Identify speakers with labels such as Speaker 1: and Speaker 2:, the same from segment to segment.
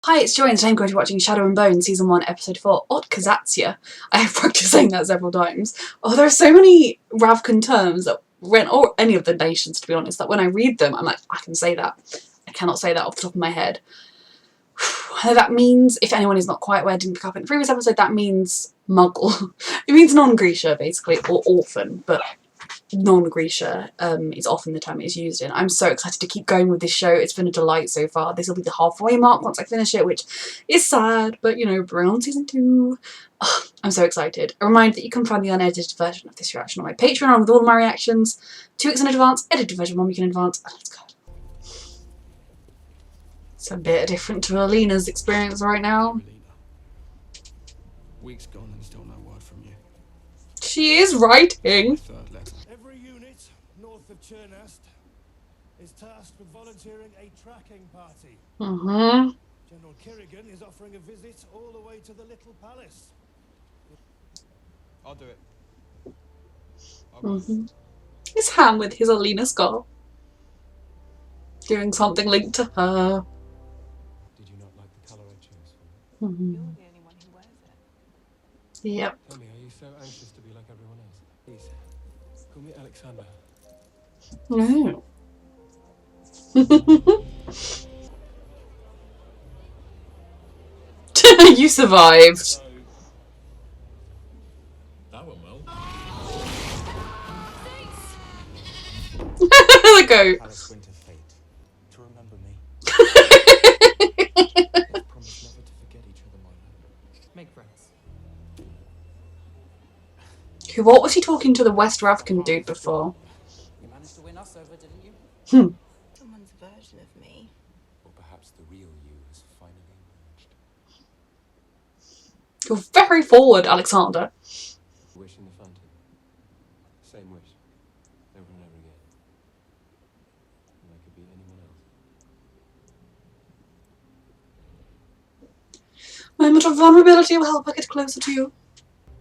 Speaker 1: Hi, it's Joy and today I'm going to be watching Shadow and Bone Season 1 Episode 4, Otkazat'sya. I have practiced saying that several times. Oh, there are so many Ravkan terms that or any of the nations to be honest, that when I read them I'm like, I can say that. I cannot say that off the top of my head. That means, if anyone is not quite aware, didn't pick up in the previous episode, that means muggle. It means non-Grisha basically, or orphan, but non-Grisha is often the term it's used in. I'm so excited to keep going with this show. It's been a delight so far. This will be the halfway mark once I finish it, which is sad, but you know, bring on season 2. Oh, I'm so excited. A reminder that you can find the unedited version of this reaction on my Patreon along with all of my reactions. 2 weeks in advance, edited version 1 week in advance, and let's go. It's a bit different to Alina's experience right now.
Speaker 2: Weeks gone and still no word from you.
Speaker 1: She is writing.
Speaker 3: Every unit north of Chernast is tasked with volunteering a tracking party. General Kerrigan is offering a visit all the way to the Little Palace.
Speaker 2: I'll do it.
Speaker 1: His hand with his Alina scar. Doing something linked to her.
Speaker 2: Did you not like the colour I chose for you?
Speaker 4: You're the only one who wears it.
Speaker 1: Yep.
Speaker 2: Tell me, are you so anxious to be like everyone else? Please, call me Alexander.
Speaker 1: No. You survived.
Speaker 2: That went well.
Speaker 1: The goat.
Speaker 3: Alice Winter fate to remember me.
Speaker 2: Promise never to forget each other, my love. Make friends.
Speaker 1: What was he talking to the West Ravkan dude before?
Speaker 5: You managed to win us over, didn't you?
Speaker 4: Someone's version of me.
Speaker 2: Or perhaps the real you has finally emerged.
Speaker 1: You're very forward, Alexander.
Speaker 2: Wish in the fountain. Same wish. Over and over again. And I could be anyone else.
Speaker 1: Moment of vulnerability will help her get closer to you.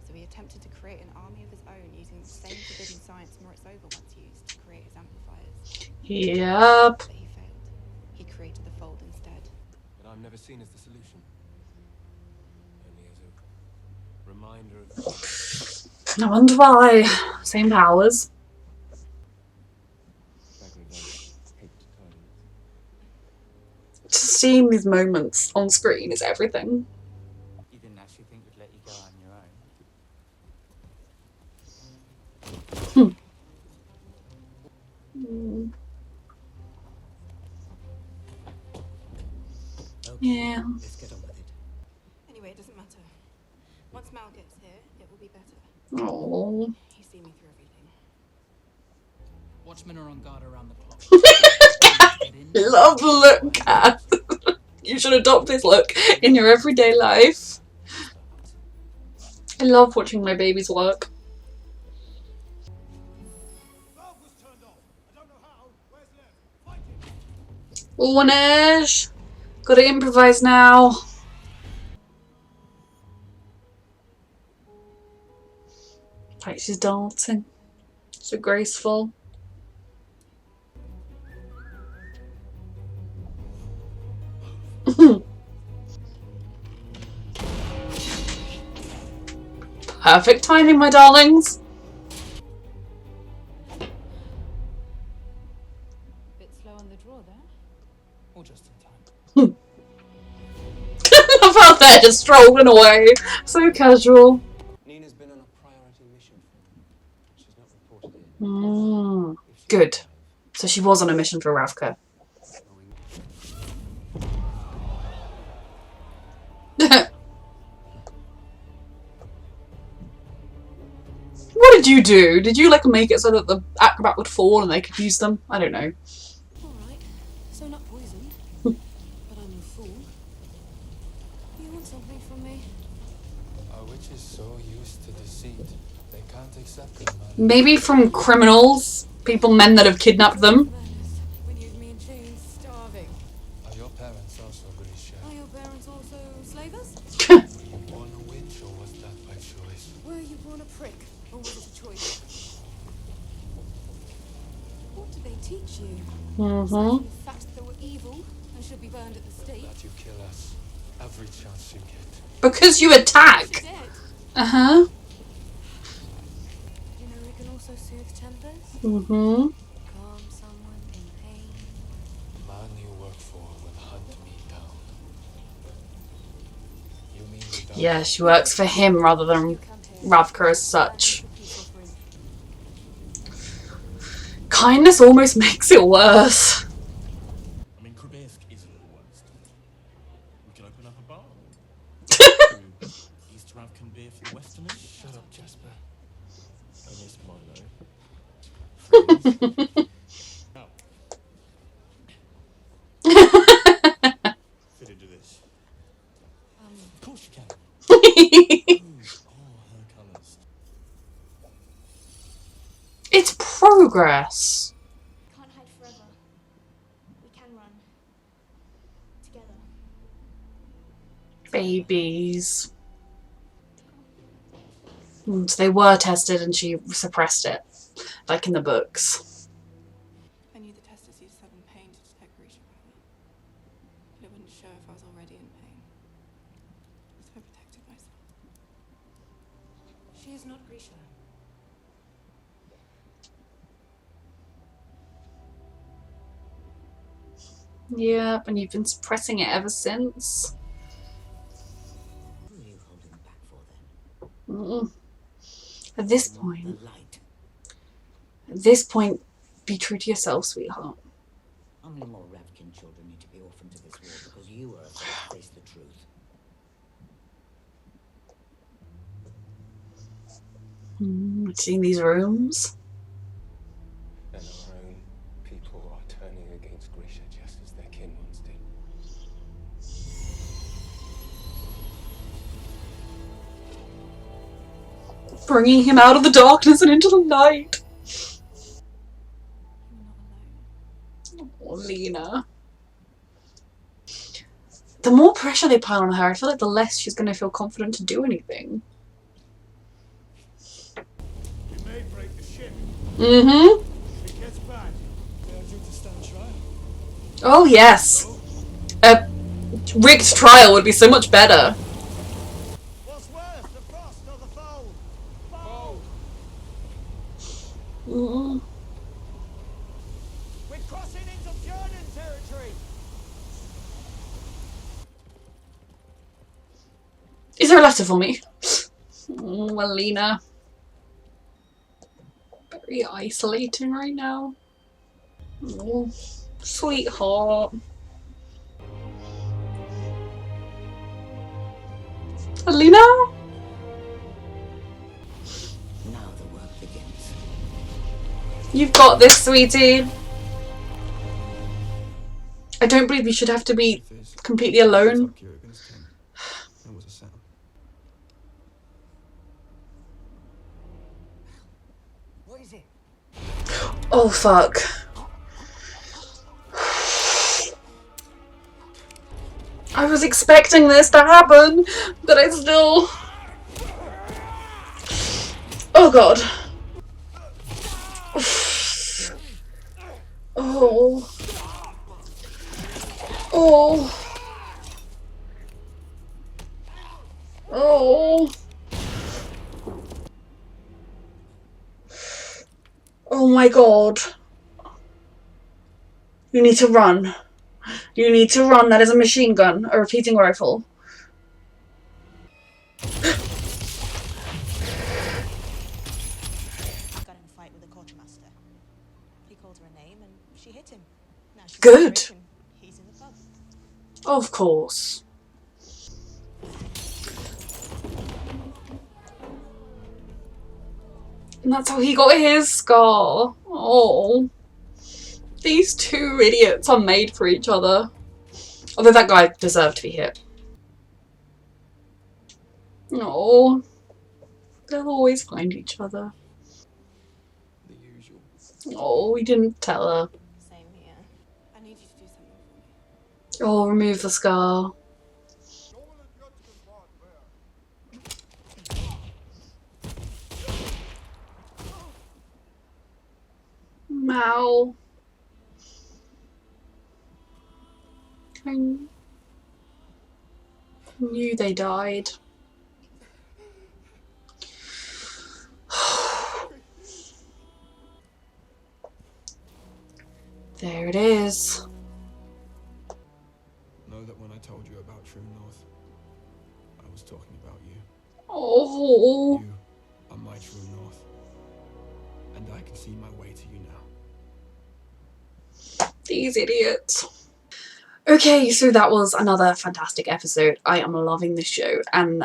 Speaker 4: So he attempted to create an army of his own using the same forbidden science Moritz-Over once used to create his amplifiers.
Speaker 1: Yep.
Speaker 4: But he failed. He created the fold instead.
Speaker 2: But I'm never seen as the solution. Only as a reminder of...
Speaker 1: No wonder why. Same powers. Just seeing these moments on screen is everything.
Speaker 5: You didn't actually think we'd let you go on your own.
Speaker 1: Yeah.
Speaker 5: Let's get on with it.
Speaker 4: Anyway, it doesn't matter. Once Mal gets here, it will be better.
Speaker 1: Oh.
Speaker 4: He's seen me through everything.
Speaker 5: Watchmen are on guard around the clock.
Speaker 1: Love the look, Kath. You should adopt this look in your everyday life. I love watching my babies work.
Speaker 3: Valve was turned off. I don't know how. Where's left? Fight it.
Speaker 1: Oh, Nash. Gotta improvise now. Like she's dancing. So graceful. Perfect timing, my darlings.
Speaker 4: Bit slow on the draw there.
Speaker 5: Or just in time.
Speaker 1: I felt there just strolling away. So casual.
Speaker 2: Nina's been on a priority mission for me. She's not reported in.
Speaker 1: Good. So she was on a mission for Ravka. What did you do? Did you like make it so that the acrobat would fall and they could use them? I don't know.
Speaker 4: Alright, so not poisoned. But I'm a fool. You want something from me?
Speaker 2: Our witches so used to deceit, they can't accept it.
Speaker 1: Maybe from criminals, men that have kidnapped them.
Speaker 4: When you have me in chains, starving.
Speaker 2: Are your parents also Grisha?
Speaker 4: Are your parents also slavers?
Speaker 2: Were you born a witch or was that by choice?
Speaker 4: Were you born a prick, or was it a choice? What did they teach you? In fact, they were evil and should be burned at the stake.
Speaker 2: That you kill us. Every chance you get.
Speaker 1: Because you
Speaker 4: You're
Speaker 1: attack.
Speaker 4: dead.
Speaker 1: Uh-huh.
Speaker 4: You know, it can also soothe tempers.
Speaker 1: Mm-hmm.
Speaker 4: Calm someone in pain.
Speaker 2: The man you work for will hunt me down. You mean without
Speaker 1: Yeah, she works for him rather than
Speaker 4: You come here.
Speaker 1: Ravka as
Speaker 4: Stand
Speaker 1: such.
Speaker 4: for peace or free.
Speaker 1: Kindness almost makes it worse.
Speaker 6: I mean, Krabesk isn't the worst. We could open up a bar. Brew East Ravkan beer for the Westerners.
Speaker 2: Shut up, Jasper. I miss Milo.
Speaker 6: Freeze. Now, fit into this. Of course you can. Those are her colours.
Speaker 1: It's progress.
Speaker 7: Can't hide forever. We can run. Together.
Speaker 1: Babies. So they were tested and she suppressed it, like in the books.
Speaker 4: I knew the testers used sudden pain to detect Grisha power. But it wouldn't show if I was already in pain. So I protected myself. She is not Grisha.
Speaker 1: Yep, and you've been suppressing it ever since.
Speaker 8: What are you holding back for then?
Speaker 1: Mm-mm. At this
Speaker 8: The
Speaker 1: point, be true to yourself, sweetheart.
Speaker 8: How many more Ravkin children need to be orphaned to this war because you are afraid to face the truth?
Speaker 1: Seeing these rooms.
Speaker 2: And our own people are turning against Grisha just as their kin once did.
Speaker 1: Bringing him out of the darkness and into the light.
Speaker 4: You're not alone.
Speaker 1: Oh, Alina. The more pressure they pile on her, I feel like the less she's going to feel confident to do anything.
Speaker 3: We may break the ship.
Speaker 1: Mm-hmm.
Speaker 3: If it gets bad, they are due to stand trial.
Speaker 1: Oh, yes. A rigged trial would be so much better.
Speaker 3: What's worse, the frost or the fold? Fold!
Speaker 1: Mm.
Speaker 3: We're crossing into German territory!
Speaker 1: Is there a letter for me? Oh, Alina. Very isolating right now. Oh, sweetheart. Alina?
Speaker 8: Now the work begins.
Speaker 1: You've got this, sweetie. I don't believe you should have to be completely alone.
Speaker 6: That was a sound.
Speaker 8: What is it?
Speaker 1: Oh, fuck. I was expecting this to happen, but I still... Oh, God. Oh. Oh. Oh. Oh my God. You need to run. You need to run. That is a machine gun. A repeating rifle.
Speaker 7: Got in a fight with the quartermaster. He called her a name and she hit him. Now she's
Speaker 1: Good.
Speaker 7: sick and he's in the pub.
Speaker 1: Of course. And that's how he got his scar. Oh. These two idiots are made for each other. Although that guy deserved to be hit. Oh. They'll always find each other.
Speaker 2: The usual.
Speaker 1: Oh, we didn't tell her.
Speaker 7: Same here.
Speaker 4: I need you to do something for me.
Speaker 1: Oh, remove the scar. Mal. Knew they died. There it is.
Speaker 2: Know that when I told you about True North, I was talking about you.
Speaker 1: Oh,
Speaker 2: You are my True North, and I can see my way to you now.
Speaker 1: these idiots. Okay, so that was another fantastic episode. I am loving this show, and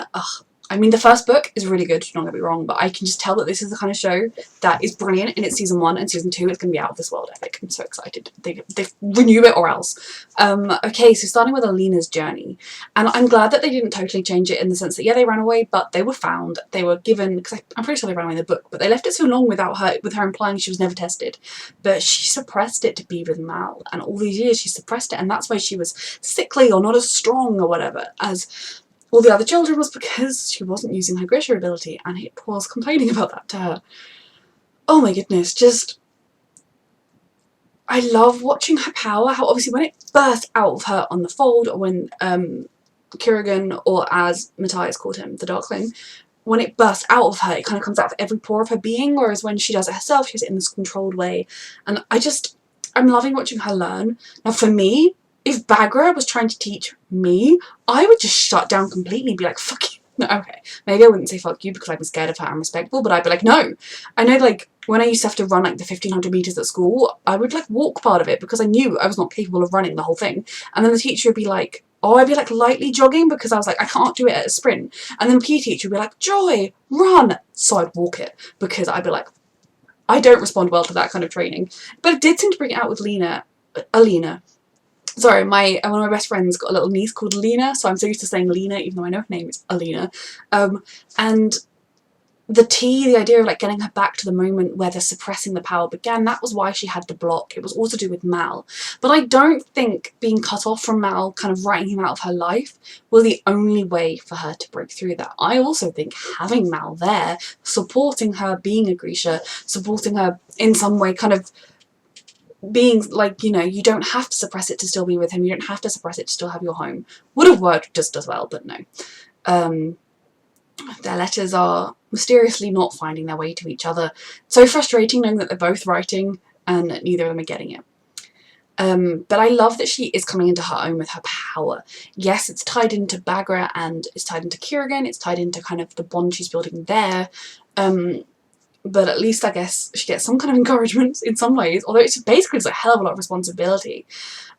Speaker 1: I mean, the first book is really good, don't get me wrong, but I can just tell that this is the kind of show that is brilliant in its season 1, and season 2 it's going to be out of this world epic. I'm so excited. They renew it or else. Okay, so starting with Alina's journey, and I'm glad that they didn't totally change it in the sense that, yeah, they ran away, but they were found, they were given, because I'm pretty sure they ran away in the book, but they left it so long without her, with her implying she was never tested, but she suppressed it to be with Mal, and all these years she suppressed it, and that's why she was sickly or not as strong or whatever as all the other children, was because she wasn't using her Grisha ability, and it was complaining about that to her. Oh my goodness, just... I love watching her power, how obviously when it burst out of her on the fold, or when Kirigan, or as Matthias called him, the Darkling, when it bursts out of her, it kind of comes out of every pore of her being, whereas when she does it herself, she does it in this controlled way. And I'm loving watching her learn. Now for me, if Bagra was trying to teach me, I would just shut down completely and be like, fuck you. No, okay, maybe I wouldn't say fuck you because I'd be scared of her and respectful, but I'd be like, no. I know, like, when I used to have to run like the 1500 metres at school, I would like walk part of it because I knew I was not capable of running the whole thing. And then the teacher would be like, oh, I'd be like lightly jogging because I was like, I can't do it at a sprint. And then the PE teacher would be like, Joy, run. So I'd walk it because I'd be like, I don't respond well to that kind of training. But it did seem to bring it out with Alina. Sorry, one of my best friends got a little niece called Alina, so I'm so used to saying Lena, even though I know her name is Alina. And the idea of like getting her back to the moment where the suppressing the power began, that was why she had the block. It was all to do with Mal. But I don't think being cut off from Mal, kind of writing him out of her life, was the only way for her to break through that. I also think having Mal there, supporting her, being a Grisha, supporting her in some way, kind of being like, you know, you don't have to suppress it to still be with him, you don't have to suppress it to still have your home, would have worked just as well, but no. Their letters are mysteriously not finding their way to each other. So frustrating knowing that they're both writing and neither of them are getting it. But I love that she is coming into her own with her power. Yes, it's tied into Bagra and it's tied into Kirigan, it's tied into kind of the bond she's building there. But at least I guess she gets some kind of encouragement in some ways, although it's basically a hell of a lot of responsibility.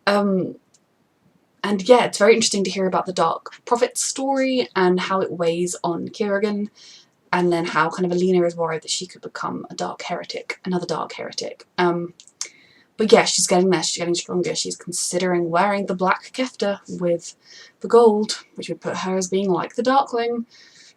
Speaker 1: And yeah, it's very interesting to hear about the Dark Prophet's story and how it weighs on Kirigan, and then how kind of Alina is worried that she could become a dark heretic, another dark heretic. But yeah, she's getting there, she's getting stronger, she's considering wearing the black kefta with the gold, which would put her as being like the Darkling,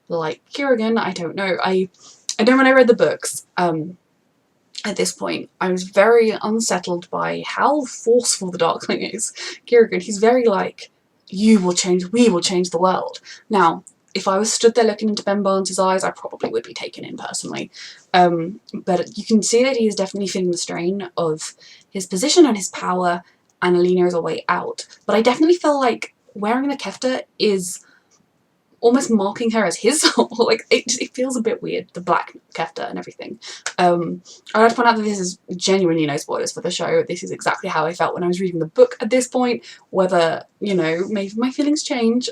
Speaker 1: like Kirigan. I don't know. I know when I read the books, at this point, I was very unsettled by how forceful the Darkling is. Kirigan, he's very like, you will change, we will change the world. Now, if I was stood there looking into Ben Barnes' eyes, I probably would be taken in personally. But you can see that he is definitely feeling the strain of his position and his power, and Alina is a way out. But I definitely feel like wearing the kefta is almost marking her as his soul. Like, it feels a bit weird, the black kefta and everything. I'd like to point out that this is genuinely no spoilers for the show. This is exactly how I felt when I was reading the book at this point. Whether, you know, maybe my feelings change.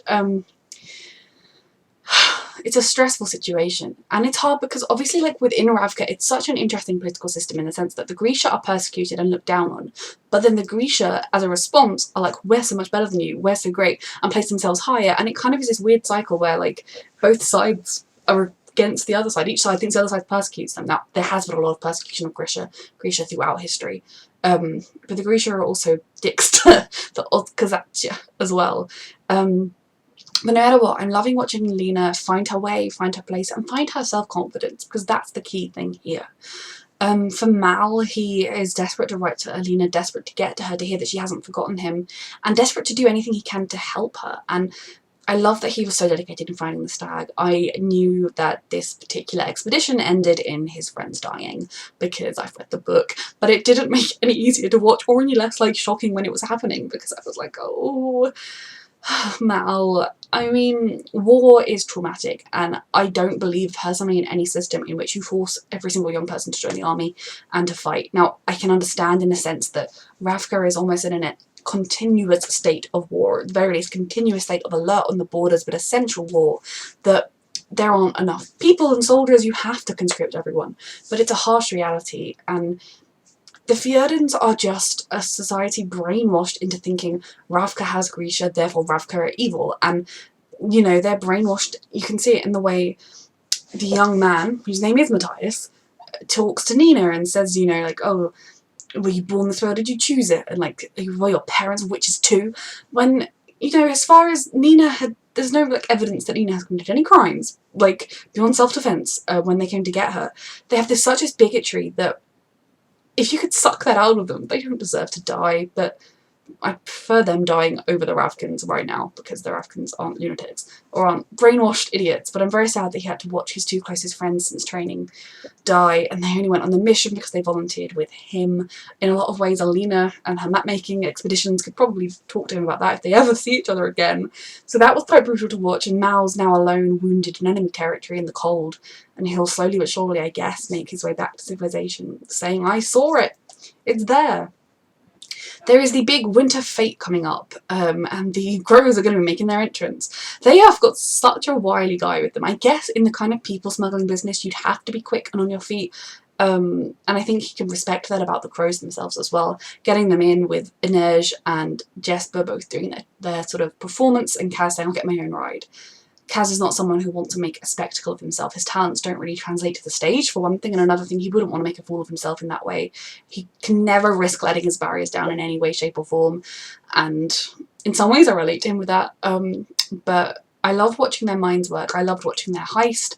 Speaker 1: It's a stressful situation, and it's hard because obviously, like, within Ravka, it's such an interesting political system in the sense that the Grisha are persecuted and looked down on, but then the Grisha, as a response, are like, we're so much better than you, we're so great, and place themselves higher, and it kind of is this weird cycle where, like, both sides are against the other side. Each side thinks the other side persecutes them. Now, there has been a lot of persecution of Grisha throughout history, but the Grisha are also dicks to the Otkazat'sya as well. But no matter what, I'm loving watching Alina find her way, find her place, and find her self-confidence, because that's the key thing here. For Mal, he is desperate to write to Alina, desperate to get to her, to hear that she hasn't forgotten him, and desperate to do anything he can to help her. And I love that he was so dedicated in finding the stag. I knew that this particular expedition ended in his friends dying, because I've read the book, but it didn't make it any easier to watch or any less, like, shocking when it was happening, because I was like, oh... Mal, I mean, war is traumatic, and I don't believe personally in any system in which you force every single young person to join the army and to fight. Now, I can understand in a sense that Ravka is almost in a continuous state of war, at the very least, continuous state of alert on the borders, but essential war, that there aren't enough people and soldiers, you have to conscript everyone. But it's a harsh reality, and the Fjerdans are just a society brainwashed into thinking Ravka has Grisha, therefore Ravka are evil. And, you know, they're brainwashed. You can see it in the way the young man, whose name is Matthias, talks to Nina and says, you know, like, oh, were you born this way or did you choose it? And like, were your parents witches too? When, you know, as far as Nina had, there's no like evidence that Nina has committed any crimes, like beyond self-defense. When they came to get her, they have such this bigotry that if you could suck that out of them, they don't deserve to die, but I prefer them dying over the Ravkans right now, because the Ravkans aren't lunatics, or aren't brainwashed idiots, but I'm very sad that he had to watch his two closest friends since training die, and they only went on the mission because they volunteered with him. In a lot of ways, Alina and her map-making expeditions could probably talk to him about that if they ever see each other again. So that was quite brutal to watch, and Mal's now alone, wounded in enemy territory in the cold, and he'll slowly but surely, I guess, make his way back to civilization, saying, I saw it! It's there! There is the big winter fete coming up, and the Crows are going to be making their entrance. They have got such a wily guy with them. I guess in the kind of people smuggling business, you'd have to be quick and on your feet. And I think he can respect that about the Crows themselves as well. Getting them in with Inej and Jesper both doing their sort of performance, and Kaz saying, I'll get my own ride. Kaz is not someone who wants to make a spectacle of himself. His talents don't really translate to the stage, for one thing, and another thing, he wouldn't want to make a fool of himself in that way. He can never risk letting his barriers down in any way, shape or form, and in some ways I relate to him with that. But I love watching their minds work. I loved watching their heist.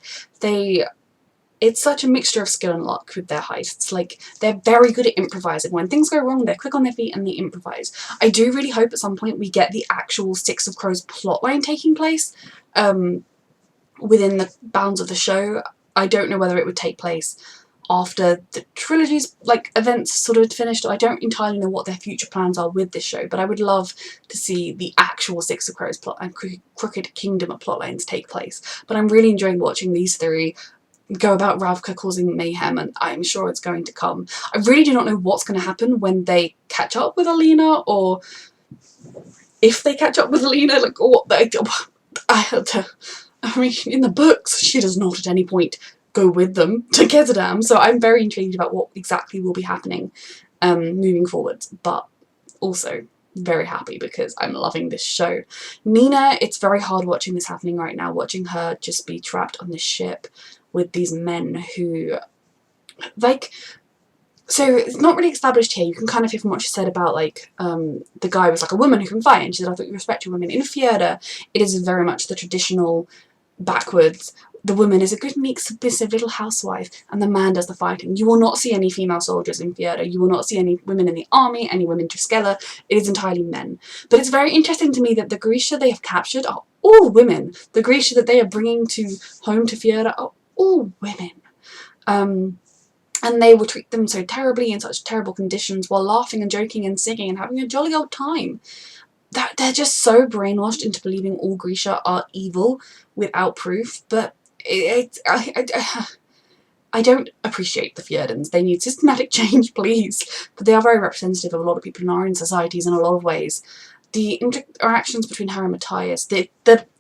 Speaker 1: It's such a mixture of skill and luck with their heists. Like, they're very good at improvising. When things go wrong, they're quick on their feet and they improvise. I do really hope at some point we get the actual Six of Crows plotline taking place within the bounds of the show. I don't know whether it would take place after the trilogy's like events sort of finished. I don't entirely know what their future plans are with this show, but I would love to see the actual Six of Crows plot and Crooked Kingdom plotlines take place. But I'm really enjoying watching these three go about Ravka causing mayhem, and I'm sure it's going to come. I really do not know what's going to happen when they catch up with Alina, or if they catch up with Alina, like, or what they do. I mean, in the books, she does not at any point go with them to Ketterdam, so I'm very intrigued about what exactly will be happening moving forward, but also very happy because I'm loving this show. Nina, it's very hard watching this happening right now, watching her just be trapped on this ship with these men who, like, so it's not really established here. You can kind of hear from what she said about, like, the guy was like a woman who can fight, and she said, I thought you respect your women. In Fjorda, it is very much the traditional backwards. The woman is a good, meek, submissive little housewife, and the man does the fighting. You will not see any female soldiers in Fjorda. You will not see any women in the army, any women to Skella. It is entirely men. But it's very interesting to me that the Grisha they have captured are all women. The Grisha that they are bringing to home to Fjorda are all women. And they will treat them so terribly in such terrible conditions while laughing and joking and singing and having a jolly old time. That they're just so brainwashed into believing all Grisha are evil without proof, but I don't appreciate the Fjerdans. They need systematic change, please. But they are very representative of a lot of people in our own societies in a lot of ways. The interactions between her and Matthias, the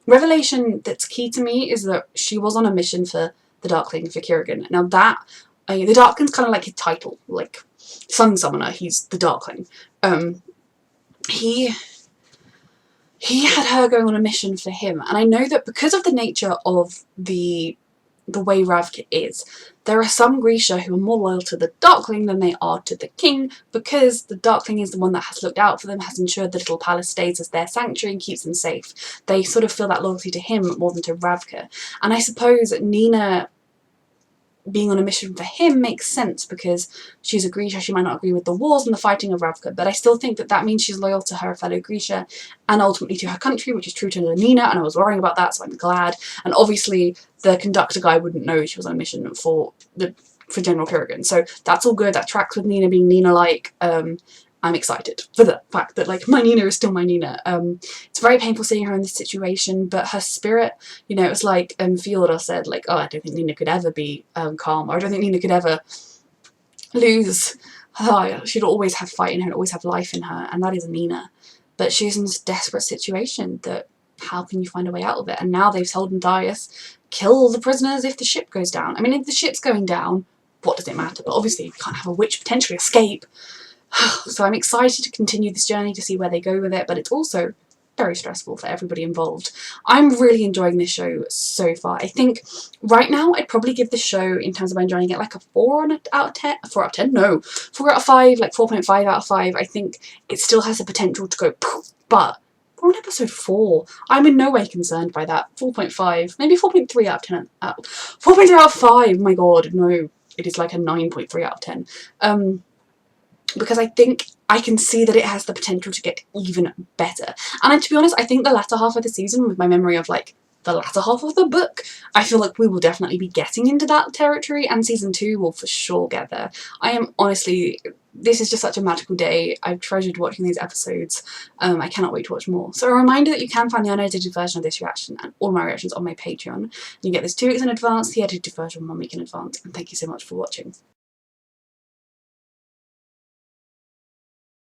Speaker 1: revelation that's key to me is that she was on a mission for the Darkling, for Kirigan. Now that, the Darkling's kind of like his title, like Sun Summoner, he's the Darkling. He had her going on a mission for him, and I know that because of the nature of the way Ravka is, there are some Grisha who are more loyal to the Darkling than they are to the King, because the Darkling is the one that has looked out for them, has ensured the little palace stays as their sanctuary and keeps them safe. They sort of feel that loyalty to him more than to Ravka. And I suppose Nina being on a mission for him makes sense because she's a Grisha. She might not agree with the wars and the fighting of Ravka, but I still think that that means she's loyal to her fellow Grisha and ultimately to her country, which is true to Nina, and I was worrying about that, so I'm glad. And obviously the conductor guy wouldn't know she was on a mission for General Kirigan, so that's all good. That tracks with Nina being Nina-like, and I'm excited for the fact that like my Nina is still my Nina. It's very painful seeing her in this situation, but her spirit, you know, it was like Fyodor said, like, oh, I don't think Nina could ever be calm, or I don't think Nina could ever lose. Oh, she'd always have fight in her and always have life in her, and that is Nina. But she's in this desperate situation that how can you find a way out of it? And now they've told Matthias, kill the prisoners if the ship goes down. I mean, if the ship's going down, what does it matter? But obviously you can't have a witch potentially escape. So I'm excited to continue this journey to see where they go with it, but it's also very stressful for everybody involved. I'm really enjoying this show so far. I think right now I'd probably give this show, in terms of enjoying it, like a 4 out of 10. 4 out of 10? No. 4 out of 5, like 4.5 out of 5. I think it still has the potential to go poof, but we're on episode 4. I'm in no way concerned by that. 4.5, maybe 4.3 out of 10. 4.3 out of 5, my god, no. It is like a 9.3 out of 10. Because I think I can see that it has the potential to get even better. And to be honest, I think the latter half of the season, with my memory of like the latter half of the book, I feel like we will definitely be getting into that territory, and season 2 will for sure get there. I am honestly, this is just such a magical day. I've treasured watching these episodes. I cannot wait to watch more. So a reminder that you can find the unedited version of this reaction and all my reactions on my Patreon. You get this 2 weeks in advance, the edited version 1 week in advance, and thank you so much for watching.